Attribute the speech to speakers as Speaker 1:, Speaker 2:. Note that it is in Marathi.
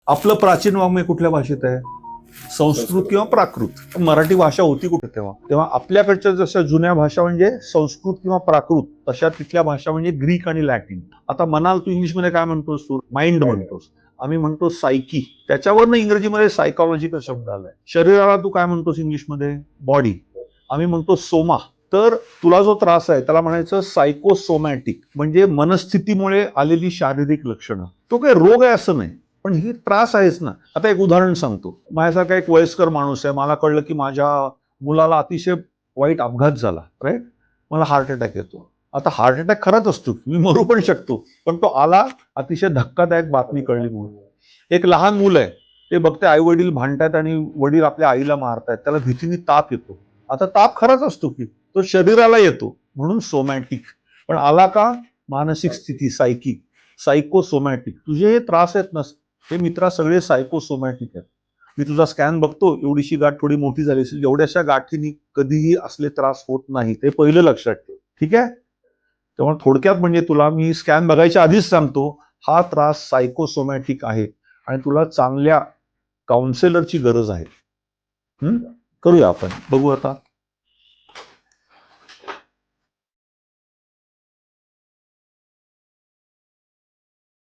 Speaker 1: आपलं प्राचीन वाङ्मय कुठल्या भाषेत आहे? संस्कृत किंवा प्राकृत. मराठी भाषा होती कुठे तेव्हा? तेव्हा आपल्याकडच्या जशा जुन्या भाषा म्हणजे संस्कृत किंवा प्राकृत, तशा तिथल्या भाषा म्हणजे ग्रीक आणि लॅटिन. आता म्हणाल तू इंग्लिशमध्ये काय म्हणतोस? तू माइंड म्हणतोस, आम्ही म्हणतो सायकी. त्याच्यावरनं इंग्रजीमध्ये सायकॉलॉजिकल शब्द आलाय. शरीराला तू काय म्हणतोस इंग्लिशमध्ये? बॉडी. आम्ही म्हणतो सोमा. तर तुला जो त्रास आहे त्याला म्हणायचं सायकोसोमॅटिक, म्हणजे मनस्थितीमुळे आलेली शारीरिक लक्षणं. तो काही रोग आहे असं नाही, पण ही त्रास आहेच ना. आता एक उदाहरण सांगतो. माझ्यासारखा एक वयस्कर माणूस आहे, मला कळलं की माझ्या मुलाला अतिशय वाईट अपघात झाला, राईट. मला हार्ट अटॅक येतो. आता हार्ट अटॅक खराच असतो, मी मरू पण शकतो, पण तो आला, अतिशय धक्कादायक बातमी कळली म्हणून. एक लहान मुलं आहे, ते बघते आई वडील भांडतायत आणि वडील आपल्या आईला मारतायत, त्याला भीतीने ताप येतो. आता ताप खराच असतो की, तो शरीराला येतो, म्हणून सोमॅटिक. पण आला का? मानसिक स्थिती, सायकी, सायकोसोमॅटिक. तुझे हे त्रास आहेत ना, हे मित्रा सगळे सायकोसोमॅटिक आहेत. मी तुझा स्कॅन बघतो, एवढीशी गाठ थोडी मोठी झाली असेल, एवढ्याशा गाठीनी कधीही असले त्रास होत नाही, ते पहिलं लक्षात ठेव. ठीक आहे? तेव्हा थोडक्यात म्हणजे तुला मी स्कॅन बघायच्या आधीच सांगतो, हा त्रास सायकोसोमॅटिक आहे आणि तुला चांगल्या काउन्सिलरची गरज आहे. करूया आपण, बघू आता.